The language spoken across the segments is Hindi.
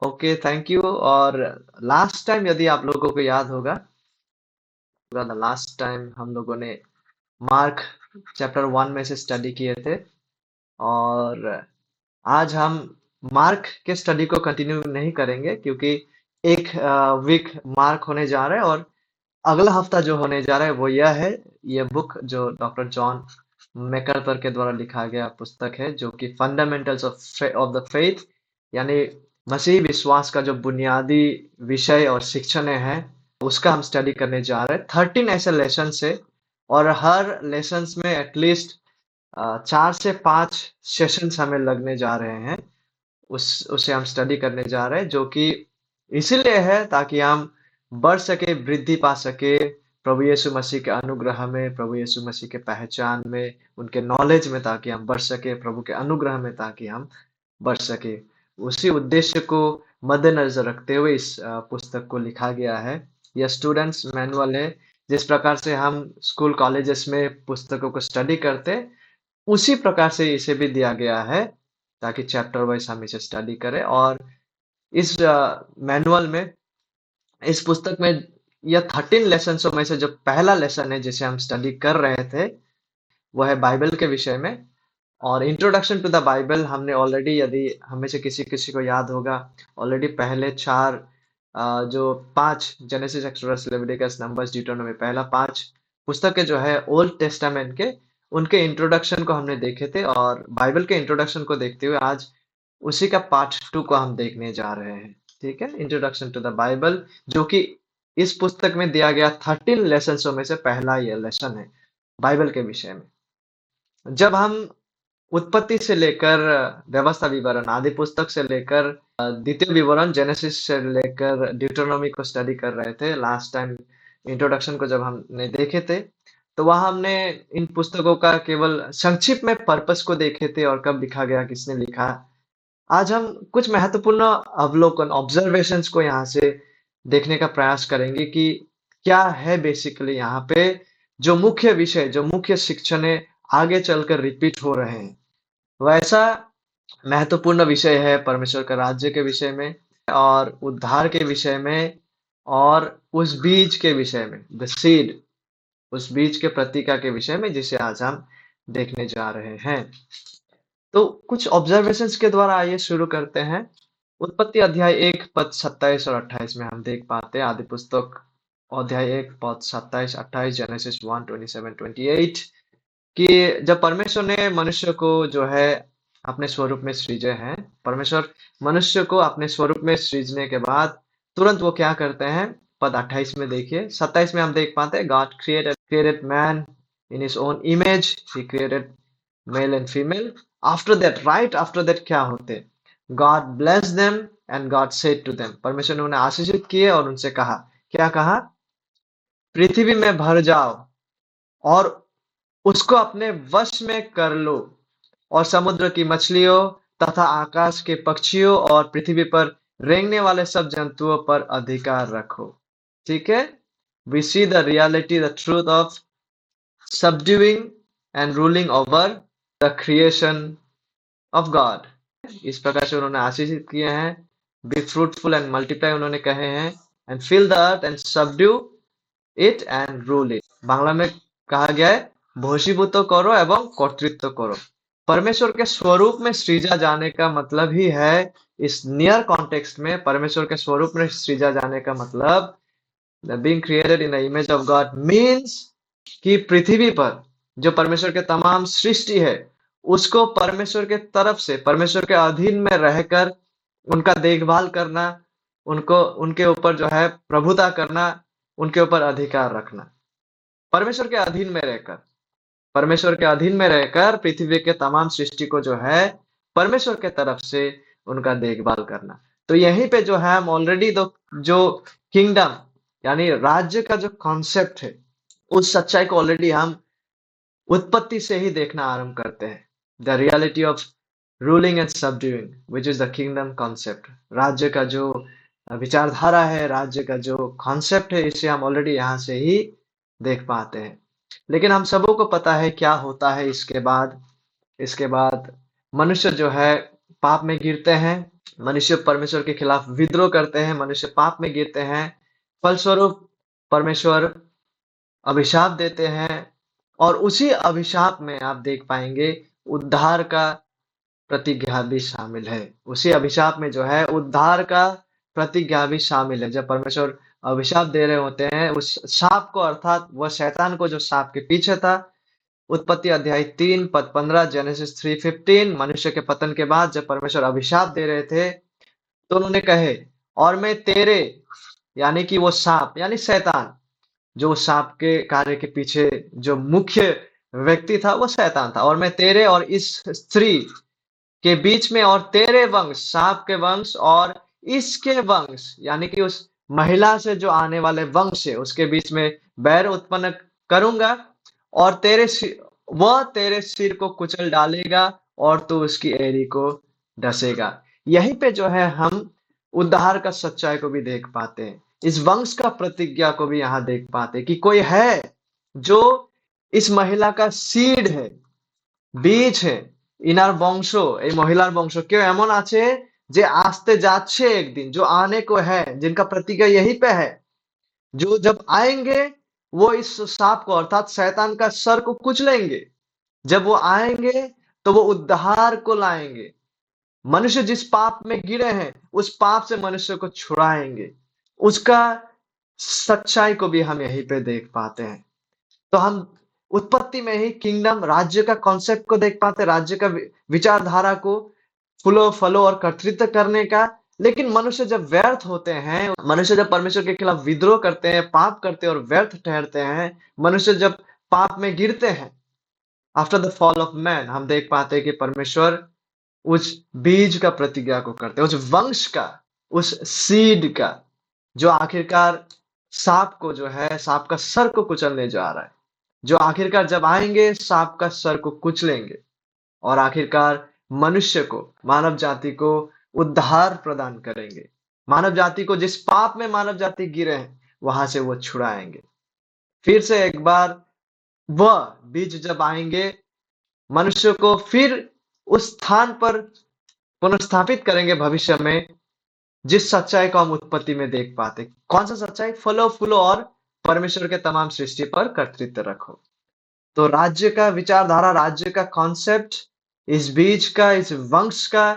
Okay, thank you. और लास्ट टाइम यदि आप लोगों को याद होगा, लास्ट टाइम हम लोगों ने मार्क चैप्टर 1 में से स्टडी किए थे। और आज हम मार्क के स्टडी को कंटिन्यू नहीं करेंगे, क्योंकि एक वीक मार्क होने जा रहा है, और अगला हफ्ता जो होने जा रहा है वो यह है। ये बुक जो डॉक्टर जॉन मैकारथर के द्वारा लिखा गया पुस्तक है, जो कि फंडामेंटल्स ऑफ द फेथ, यानी मसीही विश्वास का जो बुनियादी विषय और शिक्षण है, उसका हम स्टडी करने जा रहे हैं। 13 ऐसे लेसन है, और हर लेसन्स में एटलीस्ट 4 से 5 सेशंस हमें लगने जा रहे हैं। उसे हम स्टडी करने जा रहे हैं, जो कि इसीलिए है ताकि हम बढ़ सके, वृद्धि पा सके प्रभु यीशु मसीह के अनुग्रह में, प्रभु यीशु मसीह के पहचान में, उनके नॉलेज में, ताकि हम बढ़ सके, प्रभु के अनुग्रह में ताकि हम बढ़ सके। उसी उद्देश्य को मद्देनजर रखते हुए इस पुस्तक को लिखा गया है। यह स्टूडेंट्स मैनुअल है। जिस प्रकार से हम स्कूल कॉलेजेस में पुस्तकों को स्टडी करते, उसी प्रकार से इसे भी दिया गया है, ताकि चैप्टर वाइज हम इसे स्टडी करें। और इस मैनुअल में, इस पुस्तक में, यह 13 लेसन्स में से जो पहला लेसन है जिसे हम स्टडी कर रहे थे, वो है बाइबल के विषय में। और इंट्रोडक्शन टू द बाइबल हमने ऑलरेडी, यदि हमें से किसी किसी को याद होगा, ऑलरेडी पहले 4 जो 5 जेनेसिस, एक्सोडस, लेविटिकस, नंबर्स, ड्यूटोनॉमी, पहला 5 पुस्तकें जो है ओल्ड टेस्टामेंट के, उनके इंट्रोडक्शन को हमने देखे थे। और बाइबल के इंट्रोडक्शन को देखते हुए आज उसी का पार्ट 2 को हम देखने जा रहे हैं। ठीक है, इंट्रोडक्शन टू द बाइबल, जो कि इस पुस्तक में दिया गया 13 लेसन्सों में से पहला यह लेसन है बाइबल के विषय में। जब हम उत्पत्ति से लेकर व्यवस्था विवरण, आदि पुस्तक से लेकर द्वितीय विवरण, जेनेसिस से लेकर ड्यूटोनॉमी को स्टडी कर रहे थे लास्ट टाइम, इंट्रोडक्शन को जब हमने देखे थे, तो वहां हमने इन पुस्तकों का केवल संक्षिप्त में पर्पस को देखे थे, और कब लिखा गया, किसने लिखा। आज हम कुछ महत्वपूर्ण अवलोकन, ऑब्जर्वेशंस को यहाँ से देखने का प्रयास करेंगे कि क्या है बेसिकली यहाँ पे जो मुख्य विषय, जो मुख्य शिक्षण है, आगे चलकर रिपीट हो रहे हैं। वैसा महत्वपूर्ण विषय है परमेश्वर का राज्य के विषय में, और उद्धार के विषय में, और उस बीज के विषय में, द सीड, उस बीज के प्रतीका के विषय में, जिसे आज हम देखने जा रहे हैं। तो कुछ ऑब्जर्वेशंस के द्वारा आइए शुरू करते हैं। उत्पत्ति अध्याय 1 पद 27 और 28 में हम देख पाते हैं, आदि पुस्तक अध्याय 1 पद 27 28, जेनेसिस 1 27 28, कि जब परमेश्वर ने मनुष्य को जो है अपने स्वरूप में सृजे हैं, परमेश्वर मनुष्य को अपने स्वरूप में सृजने के बाद तुरंत वो क्या करते हैं, पद 28 में देखिए। 27 में हम देख पाते हैं, God created man in his own image, he created male and female. After that, right after that क्या होते, God bless them and God said to them, परमेश्वर ने उन्हें आशीषित किए और उनसे कहा, क्या कहा, पृथ्वी में भर जाओ और उसको अपने वश में कर लो, और समुद्र की मछलियों तथा आकाश के पक्षियों और पृथ्वी पर रेंगने वाले सब जंतुओं पर अधिकार रखो। ठीक है, we see the reality, the truth of subduing and ruling over the creation of God. इस प्रकार से उन्होंने आशीषित किए हैं, बी फ्रूटफुल एंड मल्टीप्लाई उन्होंने कहे हैं, and fill the earth and subdue it and rule it. Bangla में कहा गया है, भोषीभूत करो एवं कर्तृत्व करो। परमेश्वर के स्वरूप में सृजा जाने का मतलब ही है, इस नियर कॉन्टेक्स्ट में परमेश्वर के स्वरूप में सृजा जाने का मतलब, being created in the image of God means कि पृथ्वी पर जो परमेश्वर के तमाम सृष्टि है, उसको परमेश्वर के तरफ से, परमेश्वर के अधीन में रहकर उनका देखभाल करना, उनको, उनके ऊपर जो है प्रभुता करना, उनके ऊपर अधिकार रखना, परमेश्वर के अधीन में रहकर, परमेश्वर के अधीन में रहकर पृथ्वी के तमाम सृष्टि को जो है परमेश्वर के तरफ से उनका देखभाल करना। तो यहीं पे जो है हम ऑलरेडी जो किंगडम, यानी राज्य का जो कॉन्सेप्ट है, उस सच्चाई को ऑलरेडी हम उत्पत्ति से ही देखना आरंभ करते हैं। The reality of ruling and subduing, which is the kingdom concept. राज्य का जो विचारधारा है, राज्य का जो कॉन्सेप्ट है, इसे हम ऑलरेडी यहाँ से ही देख पाते हैं। लेकिन हम सबों को पता है क्या होता है इसके बाद। इसके बाद मनुष्य जो है पाप में गिरते हैं, मनुष्य परमेश्वर के खिलाफ विद्रोह करते हैं, मनुष्य पाप में गिरते हैं, फलस्वरूप परमेश्वर अभिशाप देते हैं, और उसी अभिशाप में आप देख पाएंगे उद्धार का प्रतिज्ञा भी शामिल है। उसी अभिशाप में जो है उद्धार का प्रतिज्ञा भी शामिल है। जब परमेश्वर अभिशाप दे रहे होते हैं उस शाप को, अर्थात वह शैतान को जो शाप के पीछे था, उत्पत्ति अध्याय 3 पद 15, जेनेसिस 3:15, मनुष्य के पतन के बाद जब परमेश्वर अभिशाप दे रहे थे तो उन्होंने कहे, और मैं तेरे, यानी कि वो सांप यानी शैतान, जो सांप के कार्य के पीछे जो मुख्य व्यक्ति था वो शैतान था, और मैं तेरे और इस स्त्री के बीच में और तेरे वंश, सांप के वंश और इसके वंश, यानी कि उस महिला से जो आने वाले वंश है उसके बीच में बैर उत्पन्न करूंगा, और वह तेरे सिर को कुचल डालेगा और तू उसकी एड़ी को डसेगा। यहीं पे जो है हम उद्धार का सच्चाई को भी देख पाते हैं, इस वंश का प्रतिज्ञा को भी यहाँ देख पाते हैं कि कोई है जो इस महिला का सीड है, বীজ ইনার বংশ, এই মহিলার বংশ কেউ এমন আছে যে আসতে যাচ্ছে একদিন, जो आने को है, जिनका प्रतिज्ञा यही पे है, जो जब आएंगे वो इस सांप को अर्थात शैतान का सर को कुचलेंगे। जब वो आएंगे तो वो उद्धार को लाएंगे। मनुष्य जिस पाप में गिरे हैं उस पाप से मनुष्य को छुड़ाएंगे। उसका सच्चाई को भी हम यहीं पे देख पाते हैं। तो हम उत्पत्ति में ही किंगडम, राज्य का कॉन्सेप्ट को देख पाते, राज्य का विचारधारा को, फूलों फलों और कर्तृत्व करने का। लेकिन मनुष्य जब व्यर्थ होते हैं, मनुष्य जब परमेश्वर के खिलाफ विद्रोह करते हैं, पाप करते हैं और व्यर्थ ठहरते हैं, मनुष्य जब पाप में गिरते हैं, after the fall of man, हम देख पाते हैं कि परमेश्वर उस बीज का प्रतिज्ञा को करते हैं, उस वंश का, उस सीड का, जो आखिरकार सांप को जो है, सांप का सर को कुचलने जा रहा है, जो आखिरकार जब आएंगे सांप का सर को कुचलेंगे और आखिरकार मनुष्य को, मानव जाति को उद्धार प्रदान करेंगे। मानव जाति को, जिस पाप में मानव जाति गिरे हैं वहां से वो छुड़ाएंगे। फिर से एक बार वह बीज जब आएंगे, मनुष्य को फिर उस स्थान पर पुनर्स्थापित करेंगे भविष्य में, जिस सच्चाई को हम उत्पत्ति में देख पाते। कौन सा सच्चाई? फलो फूलो और परमेश्वर के तमाम सृष्टि पर कर्तृत्व रखो। तो राज्य का विचारधारा, राज्य का कॉन्सेप्ट, इस बीज का, इस वंश का,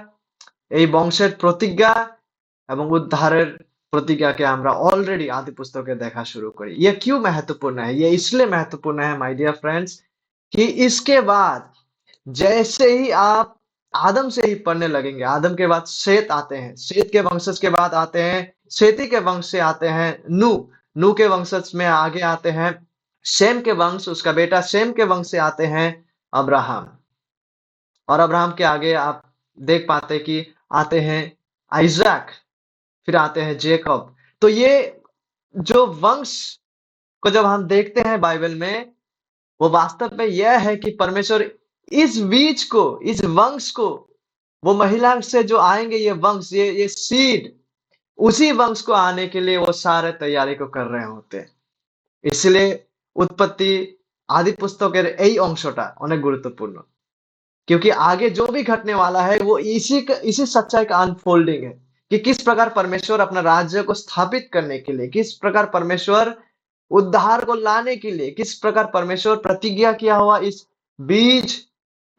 এই বংশের প্রতিজ্ঞা এবং উদ্ধারের প্রতিজ্ঞাকে আমরা অলরেডি आदि पुस्तके देखा शुरू करी। ये क्यों महत्वपूर्ण है? ये इसलिए महत्वपूर्ण है माय डियर फ्रेंड्स कि इसके बाद जैसे ही आप आदम से ही पढ़ने लगेंगे, आदम के बाद शेत आते हैं, शेत के वंशज के बाद आते हैं, शेती के वंश से आते हैं नू, नू के वंशज में आगे आते हैं शेम के वंश, उसका बेटा शेम के वंश से आते हैं अब्राहम, और अब्राहम के आगे आप देख पाते कि आते हैं आइजैक, फिर आते हैं जेकब। तो ये जो वंश को जब हम देखते हैं बाइबल में, वो वास्तव में यह है कि परमेश्वर इस बीज को, इस वंश को, वो महिला से जो आएंगे ये वंश, ये सीड, उसी वंश को आने के लिए वो सारे तैयारी को कर रहे होते हैं। इसलिए उत्पत्ति आदि पुस्तकेर এই অংশটা অনেক গুরুত্বপূর্ণ, क्योंकि आगे जो भी घटने वाला है वो इसी सच्चाई का अनफोल्डिंग है कि किस प्रकार परमेश्वर अपना राज्य को स्थापित करने के लिए, किस प्रकार परमेश्वर उद्धार को लाने के लिए, किस प्रकार परमेश्वर प्रतिज्ञा किया हुआ इस बीज,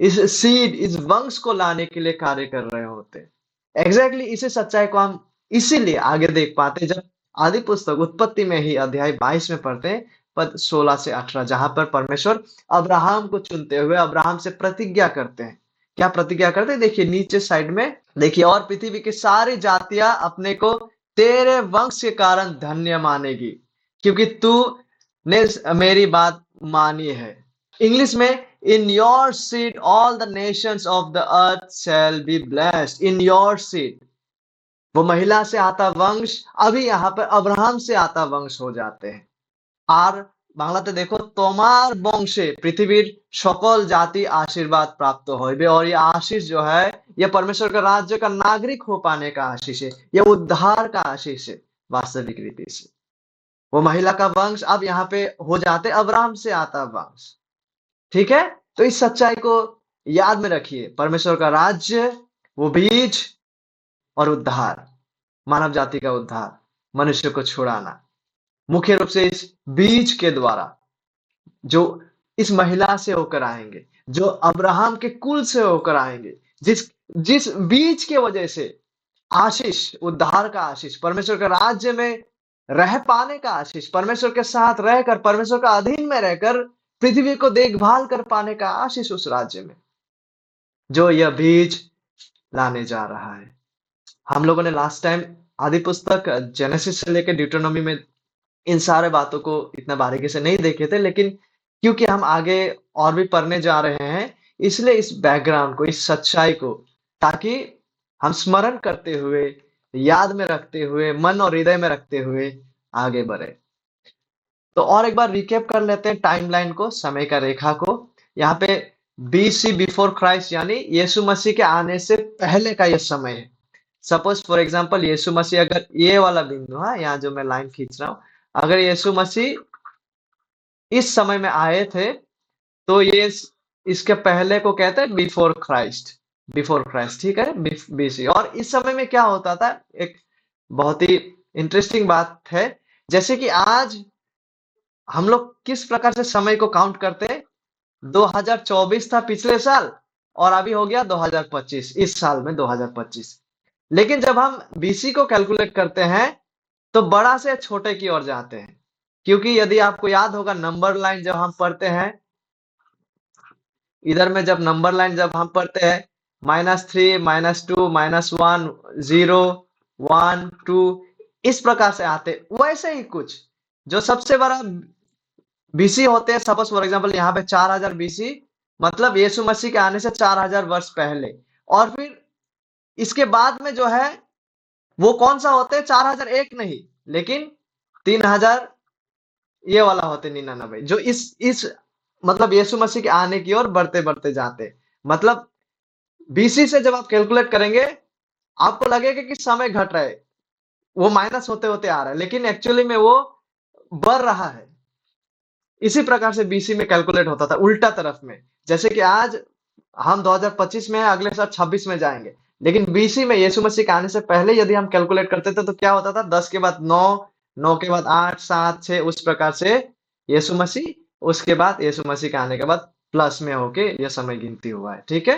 इस सीड, इस वंश को लाने के लिए कार्य कर रहे होते हैं। एग्जैक्टली इसी सच्चाई को हम इसीलिए आगे देख पाते जब आदि पुस्तक उत्पत्ति में ही अध्याय 22 में पढ़ते हैं पद 16 से 18, जहां पर परमेश्वर अब्राहम को चुनते हुए अब्राहम से प्रतिज्ञा करते हैं। क्या प्रतिज्ञा करते हैं? देखिए नीचे साइड में देखिए, और पृथ्वी की सारी जातियां अपने को तेरे वंश के कारण धन्य मानेगी, क्योंकि तू ने मेरी बात मानी है। इंग्लिश में in your seed all the Nations of the earth shall be blessed. In your seed, वो महिला से आता वंश अभी यहाँ पर अब्राहम से आता वंश हो जाते हैं। আর বাংলাতে देखो, তোমার বংশে पृथ्वीर সকল जाति आशीर्वाद प्राप्त होइबे, और ये आशीष जो है ये परमेश्वर का राज्य का नागरिक हो पाने का आशीष है, ये उद्धार का आशीष है वास्तविक रीति से। वो महिला का वंश अब यहाँ पे हो जाते अब्राहम से आता वंश। ठीक है, तो इस सच्चाई को याद में रखिए, परमेश्वर का राज्य, वो बीज, और उद्धार, मानव जाति का उद्धार, मनुष्य को छुड़ाना, मुख्य रूप से इस बीज के द्वारा, जो इस महिला से होकर आएंगे, जो अब्राहम के कुल से होकर आएंगे, जिस जिस बीज के वजह से आशीष, उद्धार का आशीष, परमेश्वर के राज्य में रह पाने का आशीष, परमेश्वर के साथ रहकर, परमेश्वर का अधीन में रहकर पृथ्वी को देखभाल कर पाने का आशीष उस राज्य में, जो यह बीज लाने जा रहा है। हम लोगों ने लास्ट टाइम आदि पुस्तक जेनेसिस से लेकर ड्यूटेरोनॉमी में इन सारे बातों को इतना बारीकी से नहीं देखे थे, लेकिन क्योंकि हम आगे और भी पढ़ने जा रहे हैं, इसलिए इस बैकग्राउंड को, इस सच्चाई को, ताकि हम स्मरण करते हुए, याद में रखते हुए, मन और हृदय में रखते हुए आगे बढ़े। तो और एक बार रिकैप कर लेते हैं टाइमलाइन को, समय का रेखा को। यहाँ पे BC बिफोर क्राइस्ट, यानी यीशु मसीह के आने से पहले का यह समय है। सपोज फॉर एग्जांपल यीशु मसीह, अगर ये वाला बिंदु है यहाँ जो मैं लाइन खींच रहा हूँ, अगर यीशु मसीह इस समय में आए थे, तो ये इसके पहले को कहते हैं बिफोर क्राइस्ट, बिफोर क्राइस्ट, ठीक है, BC। और इस समय में क्या होता था, एक बहुत ही इंटरेस्टिंग बात है, जैसे कि आज हम लोग किस प्रकार से समय को काउंट करते हैं। 2024 था पिछले साल, और अभी हो गया 2025, इस साल में 2025। लेकिन जब हम BC को कैलकुलेट करते हैं, तो बड़ा से छोटे की ओर जाते हैं, क्योंकि यदि आपको याद होगा नंबर लाइन जब हम पढ़ते हैं, इधर में जब नंबर लाइन जब हम पढ़ते हैं, -3, -2, -1, 0, 1, 2, इस प्रकार से आते, वैसे ही कुछ जो सबसे बड़ा BC होते हैं। सपोज फॉर एग्जांपल यहाँ पे 4000 BC, मतलब यीशु मसीह के आने से 4000 वर्ष पहले। और फिर इसके बाद में जो है वो कौन सा होते हैं, 4001 नहीं, लेकिन 3000 ये वाला होते 99, जो इस मतलब यीशु मसीह के आने की ओर बढ़ते बढ़ते जाते। मतलब BC से जब आप कैलकुलेट करेंगे, आपको लगेगा कि समय घट रहा है, वो माइनस होते होते आ रहा है, लेकिन एक्चुअली में वो बढ़ रहा है। इसी प्रकार से BC में कैलकुलेट होता था, उल्टा तरफ में। जैसे कि आज हम 2025 में हैं, अगले साल 26 में जाएंगे, लेकिन BC में यीशु मसीह के आने से पहले यदि हम कैलकुलेट करते थे, तो क्या होता था, 10 के बाद 9, 9 के बाद 8, 7, 6, उस प्रकार से यीशु मसीह, उसके बाद यीशु मसीह के आने के बाद प्लस में होके यह समय गिनती हुआ है, ठीक है।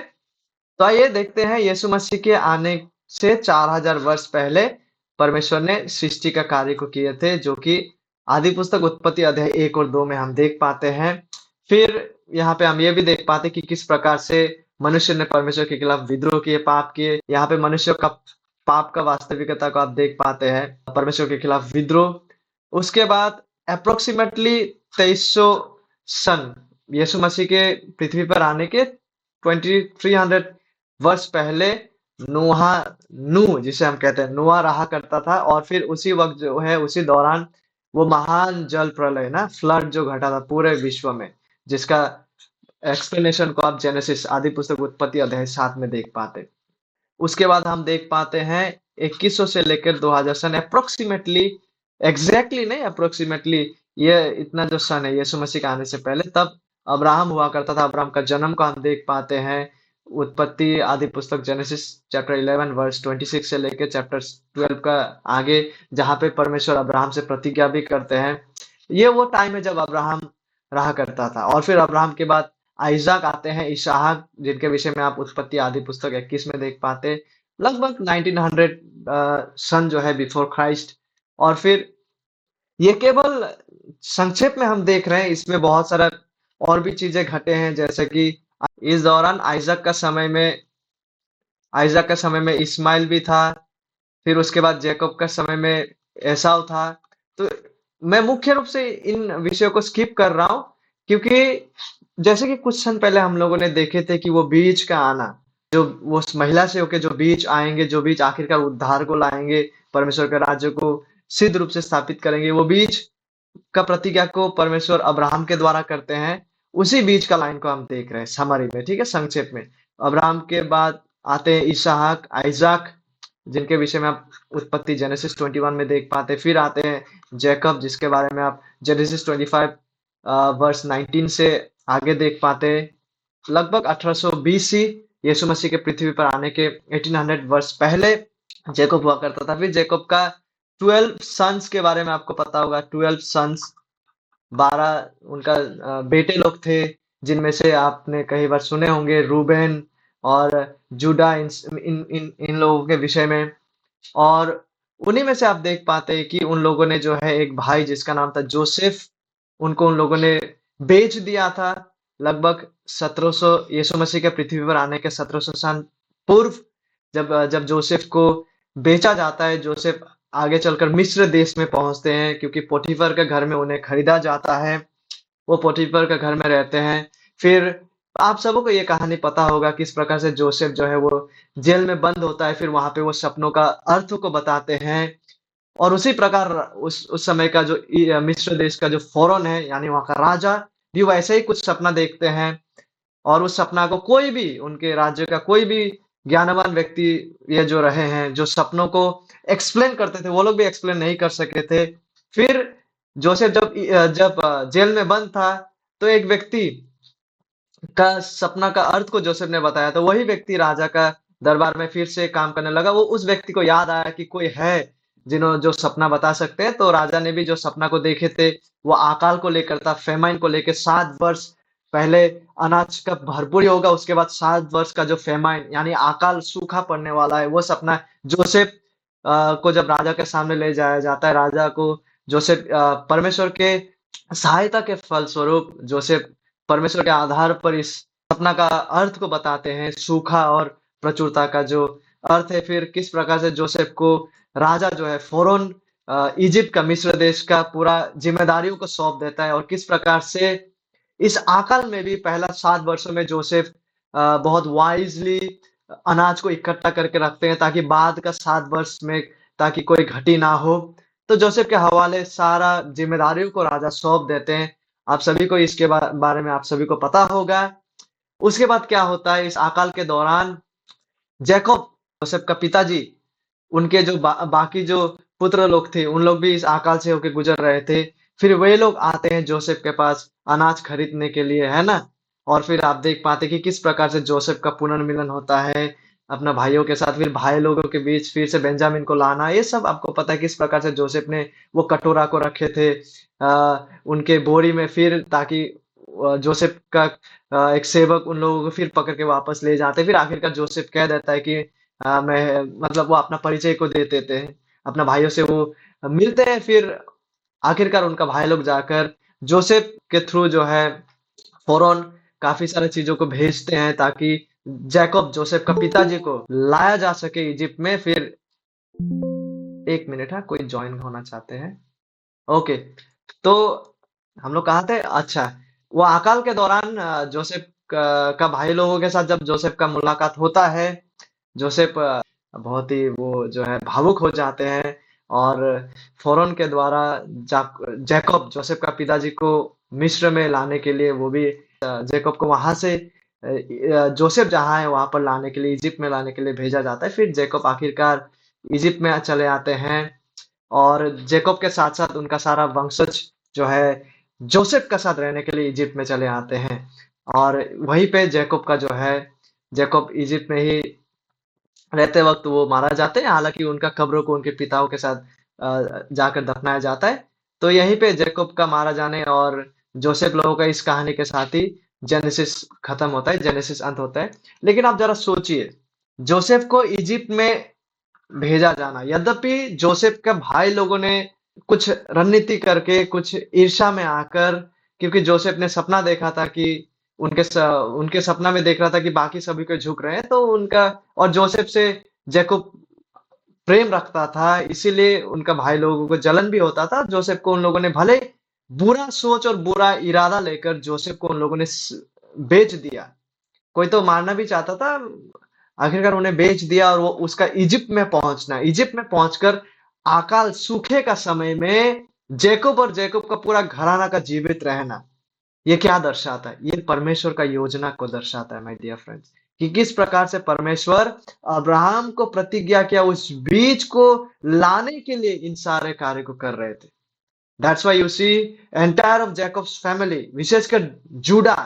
तो आइए देखते हैं, यीशु मसीह के आने से 4000 वर्ष पहले परमेश्वर ने सृष्टि का कार्य को किए थे, जो कि आदि पुस्तक उत्पत्ति अध्याय 1 और 2 में हम देख पाते हैं। फिर यहाँ पे हम ये भी देख पाते कि किस प्रकार से मनुष्य ने परमेश्वर के खिलाफ विद्रोह किए, पाप किए। यहाँ पे मनुष्य का पाप का वास्तविकता को आप देख पाते हैं, परमेश्वर के खिलाफ विद्रोह। उसके बाद अप्रोक्सीमेटली 2300 सन, यीशु मसीह के पृथ्वी पर आने के 2300 वर्ष पहले नूह, जिसे हम कहते हैं, नूह रहा करता था। और फिर उसी वक्त जो है, उसी दौरान वो महान जल प्रलय ना, फ्लड जो घटा था पूरे विश्व में, जिसका एक्सप्लेनेशन को आप जेनेसिस आदि पुस्तक उत्पत्ति अध्याय 7 में देख पाते। उसके बाद हम देख पाते हैं 2100 से लेकर 2000 सन, अप्रोक्सीमेटली, एग्जैक्टली नहीं, अप्रोक्सीमेटली ये इतना जो सन है यीशु मसीह के आने से पहले, तब अब्राहम हुआ करता था। अब्राहम का जन्म को हम देख पाते हैं उत्पत्ति आदि पुस्तक जेनेसिस चैप्टर 11 वर्स 26 से लेकर चैप्टर 12 का आगे, जहां पे परमेश्वर अब्राहम से प्रतिज्ञा भी करते हैं। ये वो टाइम है जब अब्राहम रहा करता था। और फिर अब्राहम के बाद आइजाक आते हैं, इसहाक, जिनके विषय में आप उत्पत्ति आदि पुस्तक 21 में देख पाते, लगभग 1900 सन जो है बिफोर क्राइस्ट। और फिर ये केवल संक्षेप में हम देख रहे हैं, इसमें बहुत सारा और भी चीजें घटे हैं, जैसे कि इस दौरान आइजक का समय में इस्माइल भी था। फिर उसके बाद जैकब का समय में एसाव था। तो मैं मुख्य रूप से इन विषयों को स्किप कर रहा हूं, क्योंकि जैसे कि कुछ क्षण पहले हम लोगों ने देखे थे कि वो बीज का आना, जो वो उस महिला से होके जो बीज आएंगे, जो बीज आखिरकार उद्धार को लाएंगे, परमेश्वर के राज्य को सिद्ध रूप से स्थापित करेंगे, वो बीज का प्रतिज्ञा को परमेश्वर अब्राहम के द्वारा करते हैं। उसी बीज का लाइन को हम देख रहे हैं समरी में, ठीक है, संक्षेप में। अब्राहम के बाद आते हैं इसहाक, आइजाक, जिनके विषय में आप उत्पत्ति जेनेसिस 21 में देख पाते। फिर आते हैं जैकब, जिसके बारे में आप जेनेसिस 25 वर्स 19 से आगे देख पाते। लगभग 1800 BC यीशु मसीह के पृथ्वी पर आने के 1800 वर्ष पहले जेकब हुआ करता था। फिर जेकब का 12 सन्स के बारे में आपको पता होगा। 12 सन्स, 12 उनका बेटे लोग थे, जिनमें से आपने कई बार सुने होंगे रूबेन और जूडा, इन लोगों के विषय में। और उन्हीं में से आप देख पाते हैं कि उन लोगों ने जो है एक भाई जिसका नाम था जोसेफ, उनको उन लोगों ने बेच दिया था लगभग 1700 यीशु मसीह के पृथ्वी पर आने के 1700 साल पूर्व। जब जोसेफ को बेचा जाता है, जोसेफ आगे चलकर मिस्र देश में पहुंचते हैं, क्योंकि पोटीफर के घर में उन्हें खरीदा जाता है। वो पोटीफर के घर में रहते हैं। फिर आप सबको को ये कहानी पता होगा किस प्रकार से जोसेफ जो है वो जेल में बंद होता है, फिर वहां पे वो सपनों का अर्थ को बताते हैं। और उसी प्रकार उस समय का जो मिस्र देश का जो फ़ारोन है, यानी वहाँ का राजा, भी वैसे ही कुछ सपना देखते हैं। और उस सपना को कोई भी, उनके राज्य का कोई भी ज्ञानवान व्यक्ति, ये जो रहे हैं, जो सपनों को एक्सप्लेन करते थे, वो लोग भी एक्सप्लेन नहीं कर सके थे। फिर जोसेफ जब जेल में बंद था, तो एक व्यक्ति का सपना का अर्थ को जोसेफ ने बताया, तो वही व्यक्ति राजा का दरबार में फिर से काम करने लगा। वो उस व्यक्ति को याद आया कि कोई है जो सपना बता सकते हैं। तो राजा ने भी जो सपना को देखे थे, वो अकाल को लेकर था, फेमाइन को लेकर। 7 वर्ष पहले अनाज का भरपूरी होगा, उसके बाद 7 वर्ष का जो फेमाइन यानी अकाल, सूखा पड़ने वाला है, वो सपना जोसेफ को जब राजा के सामने ले जाया जाता है, राजा को जोसेफ परमेश्वर के सहायता के फलस्वरूप जोसेफ परमेश्वर के आधार पर इस सपना का अर्थ को बताते हैं, सूखा और प्रचुरता का जो अर्थ है। फिर किस प्रकार से जोसेफ को राजा जो है फ़ारोन, इजिप्ट का, मिस्र देश का पूरा जिम्मेदारियों को सौंप देता है, और किस प्रकार से इस अकाल में भी पहला 7 वर्षों में जोसेफ बहुत वाइज़ली अनाज को इकट्ठा करके रखते हैं, ताकि बाद का 7 वर्ष में ताकि कोई घटी ना हो। तो जोसेफ के हवाले सारा जिम्मेदारियों को राजा सौंप देते हैं। आप सभी को इसके बारे में आप सभी को पता होगा। उसके बाद क्या होता है, इस अकाल के दौरान जैकब, जोसेफ का पिताजी, उनके जो बाकी जो पुत्र लोग थे, उन लोग भी इस अकाल से होके गुजर रहे थे। फिर वे लोग आते हैं जोसेफ के पास अनाज खरीदने के लिए, है ना? और फिर आप देख पाते हैं कि किस प्रकार से जोसेफ का पुनर्मिलन होता है अपना भाइयों के साथ। फिर भाई लोगों के बीच फिर से बेंजामिन को लाना, ये सब आपको पता है किस प्रकार से जोसेफ ने वो कटोरा को रखे थे उनके बोरी में, फिर ताकि जोसेफ का एक सेवक उन लोगों को फिर पकड़ के वापस ले जाते। फिर आखिरकार जोसेफ कह देता है कि मैं, मतलब वो अपना परिचय को दे देते हैं, अपना भाइयों से वो मिलते हैं। फिर आखिरकार उनका भाई लोग जाकर जोसेफ के थ्रू जो है फ़ौरन काफ़ी सारी चीज़ों को भेजते हैं, ताकि जैकब, जोसेफ का पिताजी को लाया जा सके इजिप्ट में। फिर 1 मिनट, हाँ, कोई जॉइन होना चाहते हैं। ओके, तो हम लोग कहाँ थे? अच्छा, वो अकाल के दौरान जोसेफ का भाई लोगों के साथ जब जोसेफ का मुलाकात होता है, जोसेफ बहुत ही वो जो है भावुक हो जाते हैं, और फ़ौरन के द्वारा जैकब, जोसेफ का पिताजी को मिस्र में लाने के लिए, वो भी जैकब को वहां से जोसेफ जहाँ है वहां पर लाने के लिए, इजिप्ट में लाने के लिए भेजा जाता है। फिर जैकब आखिरकार इजिप्ट में चले आते हैं, और जैकब के साथ-साथ उनका सारा वंशज जो है जोसेफ के साथ रहने के लिए इजिप्ट में चले आते हैं। और वहीं पे जैकब का जो है, जैकब इजिप्ट में ही रहते वक्त वो मारा जाते हैं। हालांकि उनका कब्रों को उनके पिताओं के साथ जाकर दफनाया जाता है। तो यहीं पे जैकब का मारा जाने और जोसेफ लोगों का इस कहानी के साथ ही जेनेसिस खत्म होता है, जेनेसिस अंत होता है। लेकिन आप जरा सोचिए, जोसेफ को इजिप्ट में भेजा जाना, यद्यपि जोसेफ के भाई लोगों ने कुछ रणनीति करके, कुछ ईर्ष्या में आकर, क्योंकि जोसेफ ने सपना देखा था कि उनके सपना में देख रहा था कि बाकी सभी को झुक रहे हैं, तो उनका, और जोसेफ से जैकब प्रेम रखता था, इसीलिए उनका भाई लोगों को जलन भी होता था। जोसेफ को उन लोगों ने भले बुरा सोच और बुरा इरादा लेकर जोसेफ को उन लोगों ने बेच दिया, कोई तो मारना भी चाहता था, आखिरकार उन्हें बेच दिया। और वो उसका इजिप्ट में पहुंचना, इजिप्ट में पहुंचकर अकाल, सूखे का समय में जैकब और जैकब का पूरा घराना का जीवित रहना, ये क्या दर्शाता है? ये परमेश्वर का योजना को दर्शाता है, माय डियर फ्रेंड्स, कि किस प्रकार से परमेश्वर अब्राहम को प्रतिज्ञा किया, उस बीज को लाने के लिए इन सारे कार्य को कर रहे थे। That's why you see entire of Jacob's family, विशेषकर जूडा,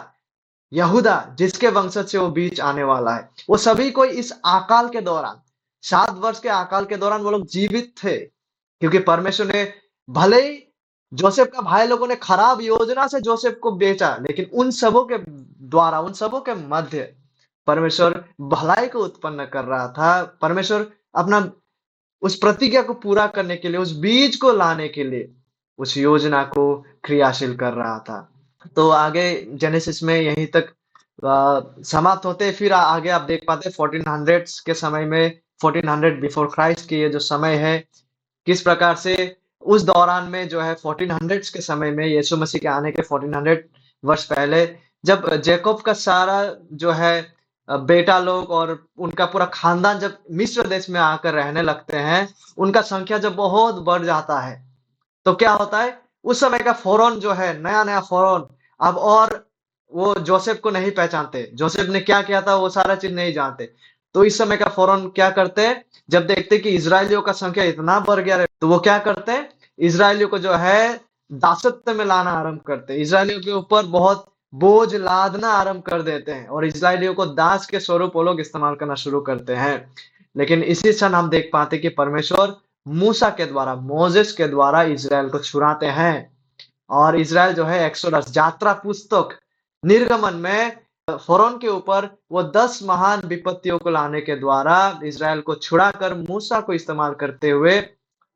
यहूदा, जिसके वंशज से वो बीज आने वाला है, वो सभी को इस अकाल के दौरान, 7 वर्ष के अकाल के दौरान वो लोग जीवित थे, क्योंकि परमेश्वर ने भले ही जोसेफ का भाई लोगों ने खराब योजना से जोसेफ को बेचा, लेकिन उन सबों के द्वारा, उन सबों के मध्य परमेश्वर भलाई को उत्पन्न कर रहा था। परमेश्वर अपना उस प्रतिज्ञा को पूरा करने के लिए, उस बीज को लाने के लिए उस योजना को क्रियाशील कर रहा था। तो आगे जेनेसिस में यहीं तक समाप्त होते, फिर आगे आप देख पाते 1400s के समय में, 1400 बिफोर क्राइस्ट की ये जो समय है, किस प्रकार से उस दौरान में जो है 1400s के समय में, यीशु मसीह के आने के 1400 वर्ष पहले, जब जैकब का सारा जो है बेटा लोग और उनका पूरा खानदान जब मिस्र देश में आकर रहने लगते हैं, उनका संख्या जब बहुत बढ़ जाता है, तो क्या होता है, उस समय का फ़ारोन जो है, नया-नया फ़ारोन, अब और वो जोसेफ को नहीं पहचानते। जोसेफ ने क्या किया था वो सारा चीज़ नहीं जानते। तो इस समय का फ़ारोन क्या करते हैं, जब देखते हैं कि इस्राएलियों का संख्या इतना बढ़ गया है, तो वो क्या करते हैं, इस्राएलियों को जो है दासत्व में लाना आरंभ करते हैं। इस्राएलियों के ऊपर बहुत बोझ लादना आरंभ कर देते हैं और इस्राएलियों को दास के स्वरूप वो लोग इस्तेमाल करना शुरू करते हैं। लेकिन इसी क्षण हम देख पाते हैं कि परमेश्वर मूसा के द्वारा, मोजेस के द्वारा इज़राइल को छुड़ाते हैं और इज़राइल जो है एक्सोडस यात्रा पुस्तक निर्गमन में फ़ारोन के ऊपर वो 10 महान विपत्तियों को लाने के द्वारा इज़राइल को छुड़ाकर मूसा को इस्तेमाल करते हुए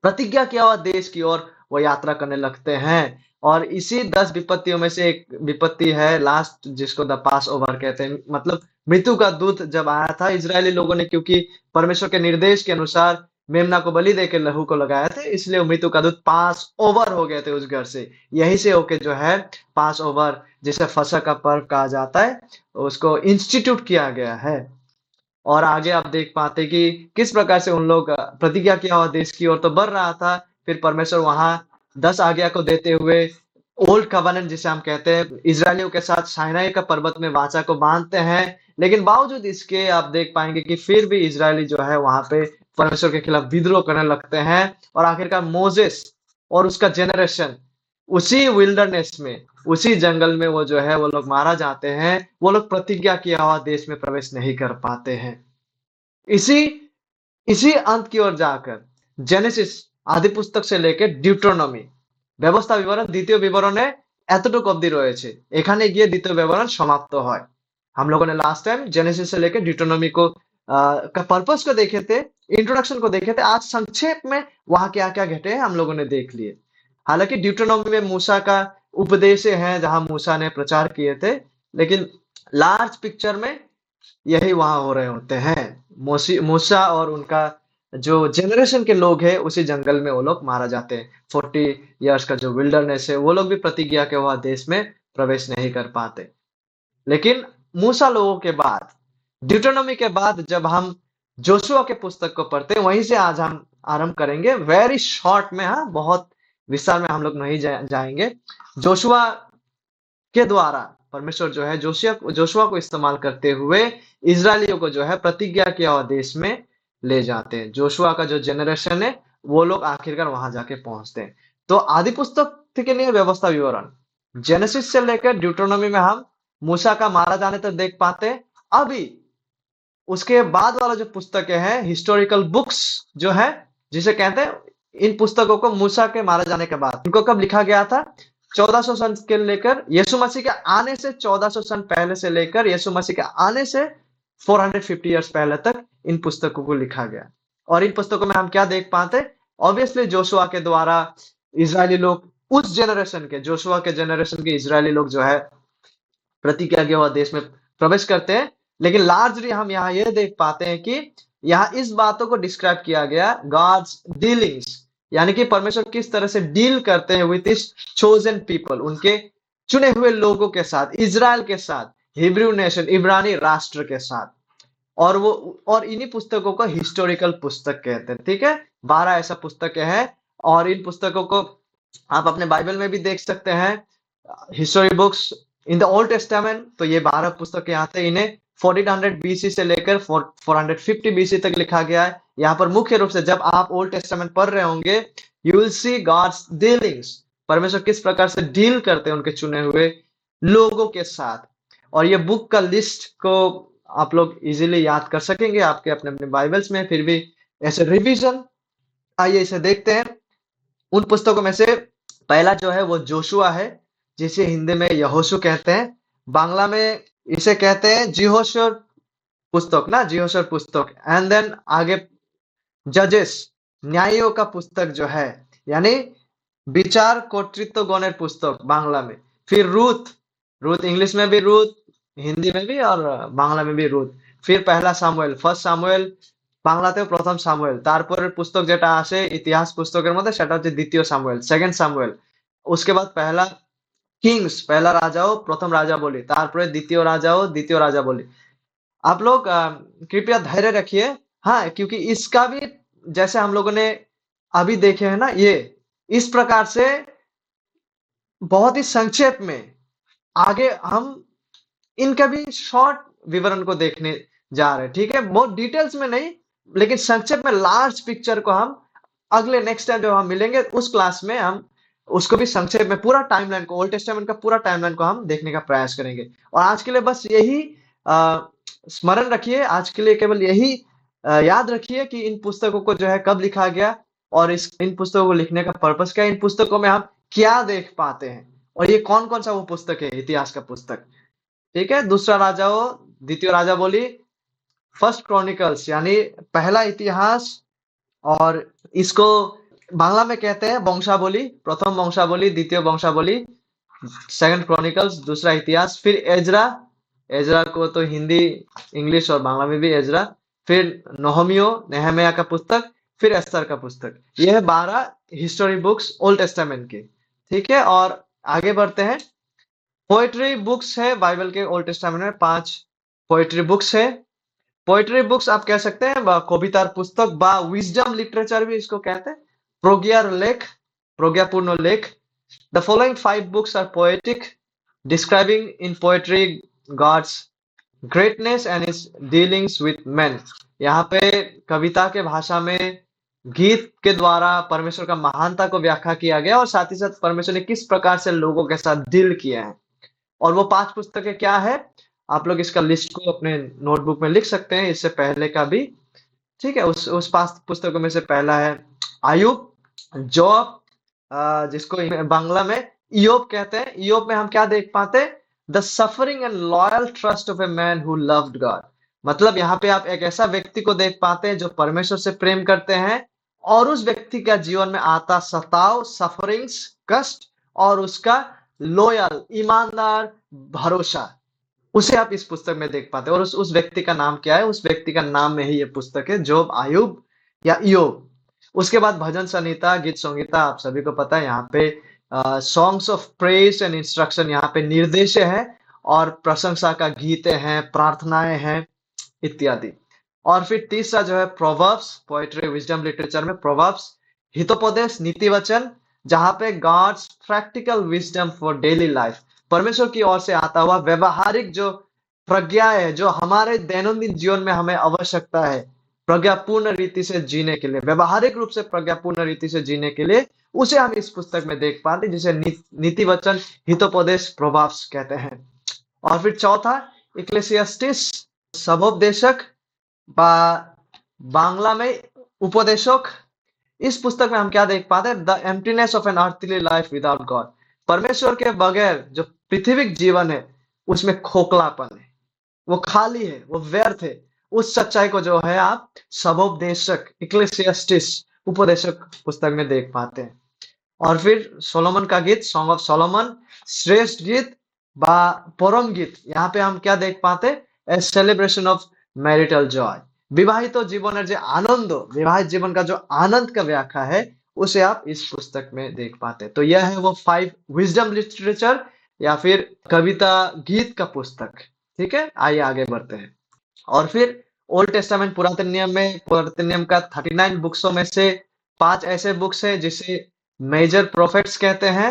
प्रतिज्ञा किया हुआ देश की ओर वो यात्रा करने लगते हैं। और इसी 10 विपत्तियों में से एक विपत्ति है लास्ट, जिसको द पास ओवर कहते हैं। मतलब मृत्यु का दूत जब आया था, इज़राइली लोगों ने क्योंकि परमेश्वर के निर्देश के अनुसार मेमना को बलि देके लहू को लगाए थे, इसलिए वो मृत्यु का दूत पास ओवर हो गए थे उस घर से। यहीं से होके जो है पास ओवर, जिसे फसह का पर्व कहा जाता है, उसको इंस्टीट्यूट किया गया है। और आगे आप देख पाते कि किस प्रकार से उन लोग प्रतिज्ञा किया हुआ देश की ओर तो बढ़ रहा था। फिर परमेश्वर वहां 10 आज्ञा को देते हुए ओल्ड कवेनेंट जिसे हम कहते हैं, इजरायलियों के साथ साइनाई का पर्वत में वाचा को बांधते हैं। लेकिन बावजूद इसके आप देख पाएंगे कि फिर भी इजरायली जो है वहां पे परमेश्वर के खिलाफ विद्रोह करने लगते हैं और आखिरकार मोजेस और उसका जेनरेशन उसी विल्डरनेस में, उसी जंगल में वो जो है वो लोग मारा जाते हैं। वो लोग प्रतिज्ञा किया हुआ देश में प्रवेश नहीं कर पाते हैं। इसी इसी अंत की ओर जाकर जेनेसिस आदि पुस्तक से लेकर ड्यूटोनॉमी ব্যবস্থা বিবরণ দ্বিতীয় বিবরণে এতটুকু অবধি রয়েছে। এখানে গিয়ে দ্বিতীয় বিবরণ সমাপ্ত হয়। हम लोगों ने लास्ट टाइम जेनेसिस से लेकर ड्यूटोनॉमी को का पर्पस को देखे थे, इंट्रोडक्शन को देखे थे। आज संक्षेप में वहां क्या क्या घटे हैं हम लोगों ने देख लिए। हालांकि ड्यूटोनॉमी में मूसा का उपदेश है जहां मूसा ने प्रचार किए थे, लेकिन लार्ज पिक्चर में यही वहां हो रहे होते हैं। मूसा और उनका जो जनरेशन के लोग हैं उसी जंगल में वो लोग मारा जाते हैं। 40 इयर्स का जो विल्डरनेस है वो लोग भी प्रतिज्ञा के वह देश में प्रवेश नहीं कर पाते। लेकिन मूसा लोगों के बाद, ड्यूटोनॉमी के बाद जब हम जोशुआ के पुस्तक को पढ़ते हैं, वहीं से आज हम आरंभ करेंगे। वेरी शॉर्ट में, हाँ, बहुत विस्तार में हम लोग नहीं जाएंगे। जोशुआ के द्वारा परमेश्वर जो है जोशुआ को इस्तेमाल करते हुए इजरायलियों को जो है प्रतिज्ञा किया हुआ देश में ले जाते हैं। जोशुआ का जो जनरेशन है वो लोग आखिरकार वहां जाके पहुंचते हैं। तो आदि पुस्तक के लिए व्यवस्था विवरण जेनेसिस से लेकर ड्यूटोनॉमी में हम मूसा का मारा जाने तक देख पाते हैं। अभी उसके बाद वाला जो पुस्तकें हैं, हिस्टोरिकल बुक्स जो है, जिसे कहते हैं, इन पुस्तकों को मूसा के मारे जाने के बाद, इनको कब लिखा गया था? 1400 सन के लेकर यीशु मसीह के आने से 1400 सन पहले से लेकर यीशु मसीह के आने से 450 इयर्स पहले तक इन पुस्तकों को लिखा गया। और इन पुस्तकों में हम क्या देख पाते? ऑब्वियसली जोशुआ के द्वारा इजरायली लोग, उस जनरेशन के, जोशुआ के जनरेशन के इजरायली लोग जो है प्रतिज्ञा के हुआ देश में प्रवेश करते हैं। लेकिन लार्जली हम यहाँ ये देख पाते हैं कि यहाँ इस बातों को डिस्क्राइब किया गया, गॉड्स डीलिंग्स, यानी कि परमेश्वर किस तरह से डील करते हैं विथ हिज चोजन पीपल, उनके चुने हुए लोगों के साथ, इजराइल के साथ, हिब्रू नेशन, इब्रानी राष्ट्र के साथ। और इन्हीं पुस्तकों को हिस्टोरिकल पुस्तक कहते हैं। ठीक है, 12 ऐसा पुस्तकें हैं और इन पुस्तकों को आप अपने बाइबल में भी देख सकते हैं। History books in the old testament, तो ये 12 पुस्तकें आते हैं। इन्हें 1400 बीसी से लेकर 450 बीसी तक लिखा गया है। यहाँ पर मुख्य रूप से जब आप ओल्ड टेस्टामेंट पढ़ रहे होंगे, you will see God's dealings, परमेश्वर किस प्रकार से डील करते हैं उनके चुने हुए लोगों के साथ। और ये बुक का लिस्ट को आप लोग इजीली याद कर सकेंगे आपके अपने अपने बाइबल्स में। फिर भी ऐसे रिवीजन, आइए इसे देखते हैं। उन पुस्तकों में से पहला जो है वो जोशुआ है, जिसे हिंदी में यहोशू कहते हैं, बांग्ला में इसे कहते हैं जिहोशर पुस्तक ना, जिहोशर पुस्तक। एंड देन आगे जजेस, न्यायियों का पुस्तक जो है, यानी विचार कर्तृत्व गणेर पुस्तक बांग्ला में। फिर रूथ, रूथ इंग्लिश में भी रूथ, हिंदी में भी और बांग्ला में भी रूथ। फिर पहला सामुएल, ফার্স্ট সামুয়েল, বাংলাতেও প্রথম সামুয়েল। তারপরের পুস্তক যেটা আসে ইতিহাস পুস্তকের মধ্যে সেটা হচ্ছে দ্বিতীয় সামুয়েল, সেকেন্ড সামুয়েল। उसके बाद पहला किंग्स, पहला राजाओं प्रथम राजा बोली, तारपरे द्वितीय राजाओं द्वितीय राजा बोली। आप लोग कृपया धैर्य रखिए। हाँ, क्योंकि इसका भी जैसे हम लोगों ने अभी देखे हैं ना, ये इस प्रकार से बहुत ही संक्षेप में आगे हम इनका भी शॉर्ट विवरण को देखने जा रहे हैं। ठीक है, बहुत डिटेल्स में नहीं, लेकिन संक्षेप में लार्ज पिक्चर को हम अगले नेक्स्ट टाइम जब हम मिलेंगे उस क्लास में हम उसको भी संक्षेप में पूरा टाइमलाइन को, ओल्ड टेस्टामेंट का पूरा टाइमलाइन को हम देखने का प्रयास करेंगे। और आज के लिए बस यही स्मरण रखिए, आज के लिए केवल यही याद रखिए कि इन पुस्तकों को जो है कब लिखा गया और इन पुस्तकों को लिखने का पर्पस क्या है, इन पुस्तकों में हम क्या देख पाते हैं, और ये कौन कौन सा वो पुस्तक है, इतिहास का पुस्तक। ठीक है, दूसरा राजाओं द्वितीय राजा बोली, फर्स्ट क्रॉनिकल्स यानी पहला इतिहास, और इसको बांग्ला में कहते हैं वंशावली, प्रथम वंशावली, द्वितीय वंशावली, सेकंड क्रॉनिकल्स, दूसरा इतिहास। फिर एजरा, एजरा को तो हिंदी इंग्लिश और बांग्ला में भी एजरा। फिर नहमियो, नेहमिया का पुस्तक। फिर एस्तर का पुस्तक। यह 12 हिस्टोरी बुक्स ओल्ड टेस्टामेंट की। ठीक है, और आगे बढ़ते हैं। पोएट्री बुक्स है बाइबल के ओल्ड टेस्टामेंट में 5 पोएट्री बुक्स है। पोएट्री बुक्स आप कह सकते हैं कवितार पुस्तक बा विजडम लिटरेचर भी इसको कहते हैं, प्रज्ञार लेख, प्रज्ञापूर्ण लेख। The following 5 books are poetic, describing in poetry God's greatness and his dealings with man. यहाँ पे कविता के भाषा में गीत के द्वारा परमेश्वर का महानता को व्याख्या किया गया, और साथ ही साथ परमेश्वर ने किस प्रकार से लोगों के साथ डील किया है। और वो 5 पुस्तकें क्या है, आप लोग इसका लिस्ट को अपने नोटबुक में लिख सकते हैं, इससे पहले का भी। ठीक है, उस 5 पुस्तकों में से पहला है आयुब, जोब, जिसको बांग्ला में इयोब कहते हैं। इयोब में हम क्या देख पाते हैं, the suffering and loyal trust of a man who loved God. मतलब यहाँ पे आप एक ऐसा व्यक्ति को देख पाते हैं जो परमेश्वर से प्रेम करते हैं, और उस व्यक्ति का जीवन में आता सताव, सफरिंग्स, कष्ट, और उसका लॉयल, ईमानदार भरोसा, उसे आप इस पुस्तक में देख पाते हैं। और उस व्यक्ति का नाम क्या है, उस व्यक्ति का नाम में ही ये पुस्तक है, जोब, आयुब या इयोब। उसके बाद भजन संहिता, गीत संहिता, आप सभी को पता है यहाँ पे songs of praise and instruction, यहाँ पे निर्देश है, और प्रशंसा का गीते हैं, प्रार्थनाएं हैं, इत्यादि। और फिर तीसरा जो है प्रोवर्ब्स, पोएट्री विजडम लिटरेचर में प्रोवर्ब्स, हितोपदेश, नीति वचन, जहां पे God's practical wisdom for daily life, परमेश्वर की ओर से आता हुआ व्यवहारिक जो प्रज्ञा है, जो हमारे दैनंदिन जीवन में हमें आवश्यकता है प्रज्ञापूर्ण रीति से जीने के लिए, व्यवहारिक रूप से प्रज्ञापूर्ण रीति से जीने के लिए, उसे हम इस पुस्तक में देख पाते हैं, जिसे नीति वचन, हितोपदेश, प्रोवर्ब्स कहते हैं। और फिर चौथा इक्लेसियास्टिस, सभोपदेशक, बांग्ला में उपदेशक। इस पुस्तक में हम क्या देख पाते हैं, the emptiness of an earthly life without God, परमेश्वर के बगैर जो पृथ्विक जीवन है उसमें खोखलापन है, वो खाली है, वो व्यर्थ है। उस सच्चाई को जो है आप सभोपदेशक, इक्लेसियास्टिस, उपदेशक पुस्तक में देख पाते हैं। और फिर सोलोमन का गीत, सॉन्ग ऑफ सोलोमन, श्रेष्ठ गीत बा परम गीत, यहाँ पे हम क्या देख पाते हैं, ए सेलिब्रेशन ऑफ मैरिटल जॉय, विवाहित जीवन जो आनंद, विवाहित जीवन का जो आनंद का व्याख्या है, उसे आप इस पुस्तक में देख पाते हैं। तो यह है वो 5 विजडम लिटरेचर या फिर कविता गीत का पुस्तक। ठीक है, आइए आगे बढ़ते हैं। और फिर ओल्ड टेस्टामेंट, पुरातन नियम में, पुरातन नियम का 39 बुक्सों में से 5 ऐसे बुक्स है जिसे मेजर प्रोफेट्स कहते हैं।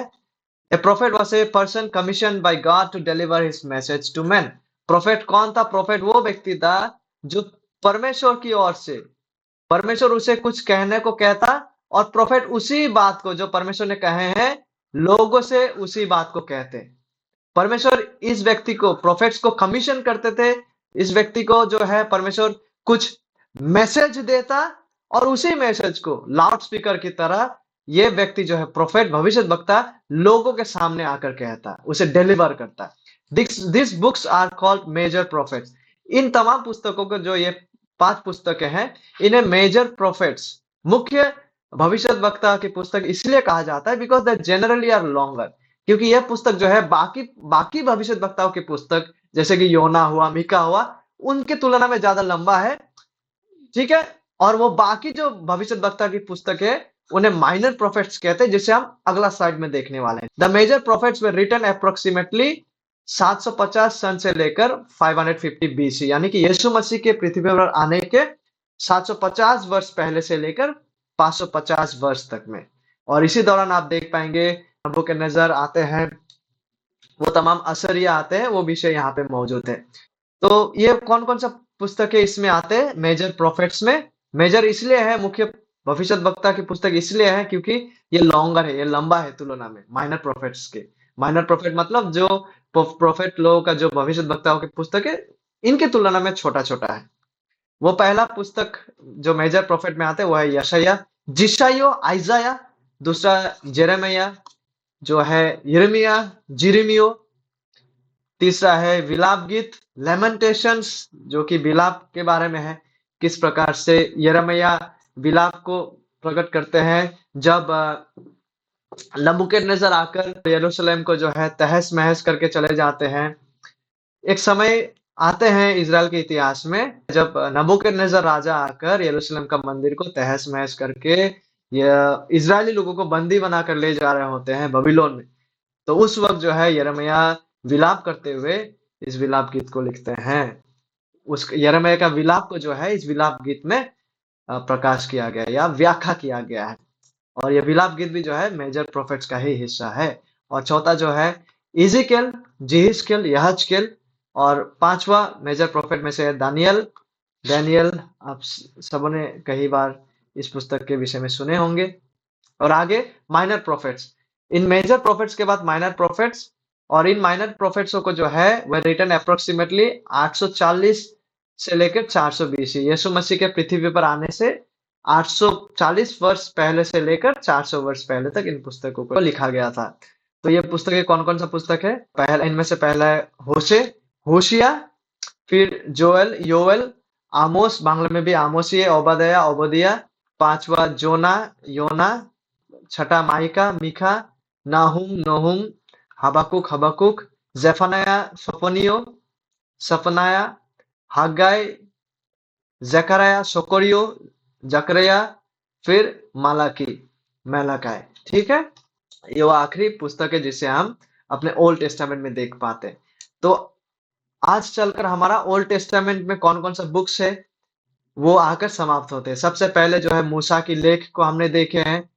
A prophet was a person commission by God to deliver his message to man. Prophet कौन था, प्रोफेट वो व्यक्ति था जो परमेश्वर की ओर से, परमेश्वर उसे कुछ कहने को कहता, और प्रोफेट उसी बात को जो परमेश्वर ने कहे हैं लोगों से उसी बात को कहते। परमेश्वर इस व्यक्ति को, प्रोफेट्स को कमीशन करते थे इस व्यक्ति को जो है परमेश्वर कुछ मैसेज देता और उसी मैसेज को लाउड स्पीकर की तरह ये व्यक्ति जो है प्रोफेट भविष्यद्वक्ता लोगों के सामने आकर कहता, उसे डिलीवर करता। This books are called major prophets. इन तमाम पुस्तकों को जो ये 5 पुस्तकें हैं, इन्हें मेजर प्रोफेट्स, मुख्य भविष्यद्वक्ता की पुस्तक इसलिए कहा जाता है because they generally are longer, क्योंकि यह पुस्तक जो है बाकी बाकी भविष्यद्वक्ताओं की पुस्तक जैसे कि योना हुआ, मीका हुआ, उनके तुलना में ज्यादा लंबा है, ठीक है। और वो बाकी जो भविष्यद्वक्ता की पुस्तक है उन्हें माइनर प्रोफेट्स कहते हैं, जिसे हम अगला स्लाइड में देखने वाले हैं। The major prophets were written approximately 750 सन से लेकर 550 बीसी, यानी कि यीशु मसीह के पृथ्वी पर आने के 750 वर्ष पहले से लेकर 550 वर्ष तक में। और इसी दौरान आप देख पाएंगे नबूकदनेस्सर आते हैं, वो तमाम असरिया आते हैं, वो विषय यहाँ पे मौजूद है। तो ये कौन कौन सा पुस्तक है इसमें आते हैं मेजर प्रोफेट्स में? मेजर इसलिए है, मुख्य भविष्यद्वक्ता की पुस्तक इसलिए है क्योंकि ये लॉन्गर है, ये लंबा है तुलना में माइनर प्रोफेट्स के। माइनर प्रोफेट मतलब जो प्रोफेट लोगों का जो भविष्यद्वक्ताओं की पुस्तक है, इनके तुलना में छोटा छोटा है। वो पहला पुस्तक जो मेजर प्रोफेट में आते हैं वो है यशायाह, जिशायो, आइजाया। दूसरा जेरेमिया जो है, यिर्मयाह, जिर्मियो। तीसरा है विलाप गीत, लेमेंटेशंस, जो कि विलाप के बारे में है, किस प्रकार से यिर्मयाह विलाप को प्रकट करते हैं जब नबूकदनेस्सर आकर यरूशलेम को जो है तहस महस करके चले जाते हैं। एक समय आते हैं इजराइल के इतिहास में जब नबूकदनेस्सर राजा आकर यरूशलेम का मंदिर को तहस महस करके इजरायली लोगों को बंदी बनाकर ले जा रहे होते हैं बबीलोन में। तो उस वक्त जो है यिर्मयाह विलाप करते हुए इस विलाप गीत को लिखते हैं। उस यिर्मयाह का विलाप को जो है इस विलाप गीत में प्रकाश किया गया या व्याख्या किया गया है। और ये विलाप गीत भी जो है मेजर प्रोफेट्स का ही हिस्सा है। और चौथा जो है इज़िकेल, यहेजकेल, यहजकेल। और पांचवा मेजर प्रोफेट में से है दानियल। डैनियल आप सबों ने कई बार इस पुस्तक के विषय में सुने होंगे। और आगे माइनर प्रोफेट्स, इन मेजर प्रोफेट्स के बाद माइनर प्रोफेट्स, और इन माइनर प्रोफेट्स को जो है वह रिटन अप्रोक्सीमेटली 840 से लेकर 400 बीसी, यीशु मसीह के पृथ्वी पर आने से 840 वर्ष पहले से लेकर 400 वर्ष पहले तक इन पुस्तकों को लिखा गया था। तो ये पुस्तकें कौन कौन सा पुस्तक है? पहला, इनमें से पहला है होशे, होशिया, फिर जोएल, योएल, आमोस, बांग्ला में भी आमोस ही है, ओबदया, ओबदिया। पांचवा जोना, योना। छठा माइका, मीखा, नाहुम, नहुम, हबाकुक, हबाकुक, जेफनाया, सफनियो, सफनाया, हग्गाई, जकरिया, सोकोरियो, जकरिया, फिर मालाकी, मेलाकाय। ठीक है, ये वो आखिरी पुस्तक है जिसे हम अपने ओल्ड टेस्टामेंट में देख पाते हैं। तो आज चलकर हमारा ओल्ड टेस्टामेंट में कौन कौन सा बुक्स है वो आकर समाप्त होते हैं। सबसे पहले जो है मूसा की लेख को हमने देखे हैं।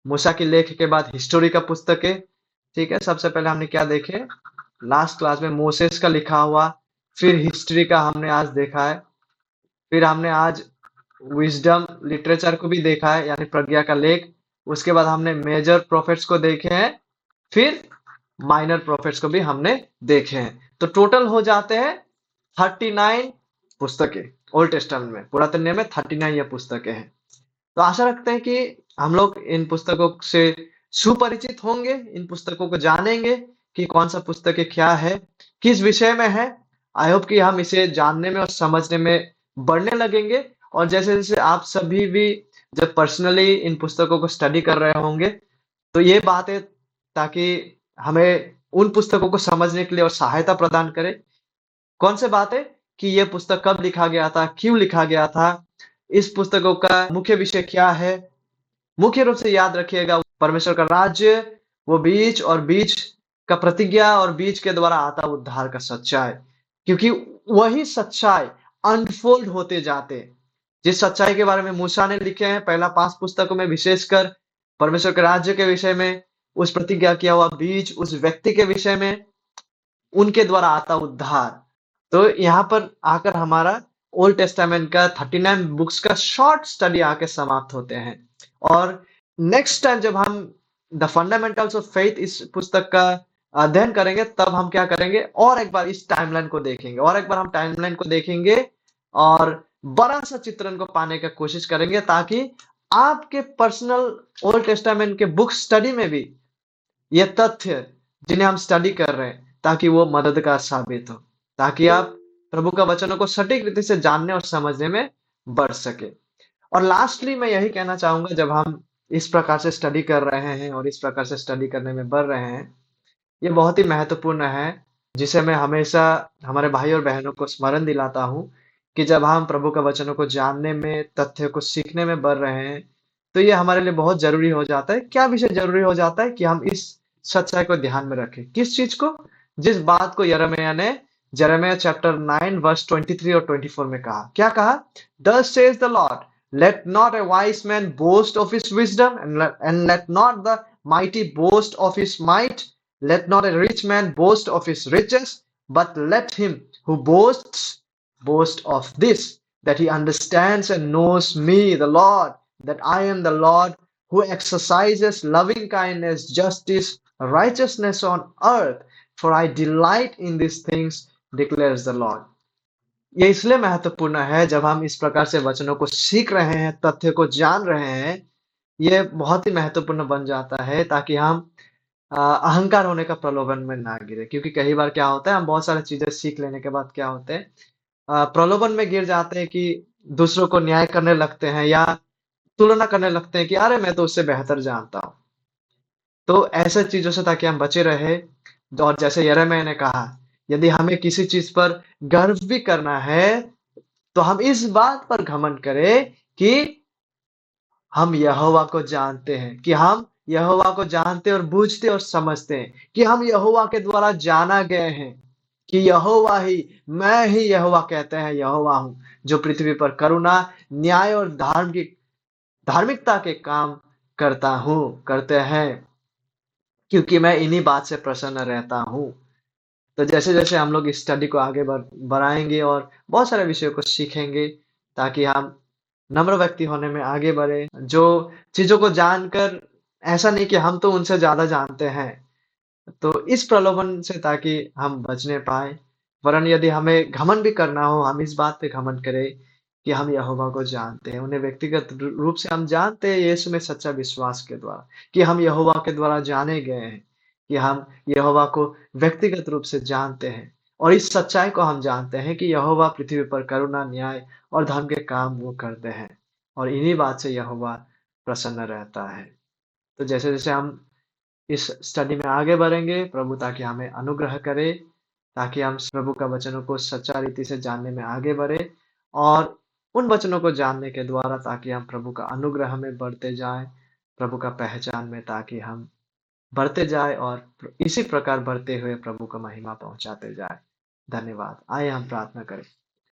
मूसा की लेख के बाद हिस्टोरी का पुस्तक है। ठीक है, सबसे पहले हमने क्या देखे लास्ट क्लास में? मोसेस का लिखा हुआ, फिर हिस्ट्री का हमने आज देखा है, फिर हमने आज विजडम लिटरेचर को भी देखा है, यानी प्रज्ञा का लेख। उसके बाद हमने मेजर प्रोफेट्स को देखे हैं, फिर माइनर प्रोफेट्स को भी हमने देखे हैं। तो टोटल हो जाते हैं 39 पुस्तकें ओल्ड टेस्टामेंट में। पुरातन नियम में 39 ये पुस्तकें हैं। तो आशा रखते हैं कि हम लोग इन पुस्तकों से सुपरिचित होंगे, इन पुस्तकों को जानेंगे कि कौन सा पुस्तक क्या है, किस विषय में है। आई होप कि हम इसे जानने में और समझने में बढ़ने लगेंगे। और जैसे जैसे आप सभी भी जब पर्सनली इन पुस्तकों को स्टडी कर रहे होंगे तो ये बात है ताकि हमें उन पुस्तकों को समझने के लिए और सहायता प्रदान करे। कौन से बात है कि ये पुस्तक कब लिखा गया था, क्यों लिखा गया था, इस पुस्तकों का मुख्य विषय क्या है। मुख्य रूप से याद रखिएगा, परमेश्वर का राज्य, वो बीज और बीज का प्रतिज्ञा और बीज के द्वारा आता उद्धार का सच्चाई, क्योंकि वही सच्चाई अनफोल्ड होते जाते। जिस सच्चाई के बारे में मूसा ने लिखे हैं पहला 5 पुस्तकों में, विशेषकर परमेश्वर के राज्य के विषय में, उस प्रतिज्ञा किया हुआ बीज, उस व्यक्ति के विषय में, उनके द्वारा आता उद्धार। तो यहाँ पर आकर हमारा ओल्ड टेस्टामेंट का 39 बुक्स का शॉर्ट स्टडी आके समाप्त होते हैं। और नेक्स्ट टाइम जब हम द फंडामेंटल्स ऑफ फेथ इस पुस्तक का अध्ययन करेंगे तब हम क्या करेंगे, और एक बार इस टाइमलाइन को देखेंगे, और एक बार हम टाइमलाइन को देखेंगे और बड़ा सा चित्रण को पाने का कोशिश करेंगे, ताकि आपके पर्सनल ओल्ड टेस्टामेंट के बुक स्टडी में भी ये तथ्य जिन्हें हम स्टडी कर रहे हैं, ताकि वो मददगार साबित हो, ताकि आप प्रभु का वचनों को सटीक रीति से जानने और समझने में बढ़ सके। और लास्टली मैं यही कहना चाहूंगा, जब हम इस प्रकार से स्टडी कर रहे हैं और इस प्रकार से स्टडी करने में बढ़ रहे हैं, ये बहुत ही महत्वपूर्ण है, जिसे मैं हमेशा हमारे भाई और बहनों को स्मरण दिलाता हूँ कि जब हम प्रभु का वचनों को जानने में, तथ्य को सीखने में बढ़ रहे हैं, तो ये हमारे लिए बहुत ज़रूरी हो जाता है। क्या विषय ज़रूरी हो जाता है कि हम इस सच्चाई को ध्यान में रखें। किस चीज़ को? जिस बात को यिर्मयाह ने यिर्मयाह चैप्टर 9 वर्स 23 और 24 में कहा। क्या कहा? Thus says the Lord, let not a wise man boast of his wisdom, and let not the mighty boast of his might. Let not a rich man boast of his riches, but let him who boasts boast of this, that he understands and knows me, the Lord, that I am the Lord who exercises loving kindness, justice, righteousness on earth, for I delight in these things, declares the Lord. ये इसलिए महत्वपूर्ण है, जब हम इस प्रकार से वचनों को सीख रहे हैं, तथ्य को जान रहे हैं, ये बहुत ही महत्वपूर्ण बन जाता है, ताकि हम अहंकार होने का प्रलोभन में ना गिरे। क्योंकि कई बार क्या होता है, हम बहुत सारी चीजें सीख लेने के बाद क्या होते हैं, प्रलोभन में गिर जाते हैं कि दूसरों को न्याय करने लगते हैं, या तुलना करने लगते हैं कि अरे मैं तो उससे बेहतर जानता हूँ। तो ऐसे चीजों से ताकि हम बचे रहे, और जैसे यिर्मयाह ने कहा, यदि हमें किसी चीज पर गर्व भी करना है, तो हम इस बात पर घमंड करें कि हम यहोवा को जानते हैं, कि हम यहोवा को जानते और बूझते और समझते हैं, कि हम यहोवा के द्वारा जाना गए हैं, कि यहोवा ही, मैं ही यहोवा कहते हैं यहोवा हूँ, जो पृथ्वी पर करुणा, न्याय और धार्मिकता के काम करते हैं, क्योंकि मैं इन्हीं बात से प्रसन्न रहता हूँ। तो जैसे-जैसे हम लोग इस स्टडी को आगे बढ़ाएँगे और बहुत सारे विषयों को सीखेंगे, ताकि हम नम्र व्यक्ति होने में आगे बढ़े, जो चीज़ों को जानकर ऐसा नहीं कि हम तो उनसे ज़्यादा जानते हैं, तो इस प्रलोभन से ताकि हम बचने पाएँ। वरन यदि हमें घमंड भी करना हो, हम इस बात पे घमंड करें कि हम यहोवा को जानते हैं, उन्हें व्यक्तिगत रूप से हम जानते हैं यीशु में सच्चा विश्वास के द्वारा, कि हम यहोवा के द्वारा जाने गए हैं, कि हम यहोवा को व्यक्तिगत रूप से जानते हैं, और इस सच्चाई को हम जानते हैं कि यहोवा पृथ्वी पर करुणा, न्याय और धर्म के काम वो करते हैं, और इन्हीं बात से यहोवा प्रसन्न रहता है। तो जैसे-जैसे हम इस स्टडी में आगे बढ़ेंगे, प्रभु ताकि हमें अनुग्रह करे, ताकि हम प्रभु का वचनों को सच्चा रीति से जानने में आगे बढ़े, और उन वचनों को जानने के द्वारा ताकि हम प्रभु का अनुग्रह में बढ़ते जाएँ, प्रभु का पहचान में ताकि हम बढ़ते जाएँ, और इसी प्रकार बढ़ते हुए प्रभु को महिमा पहुँचाते जाएँ। धन्यवाद। आइए हम प्रार्थना करें।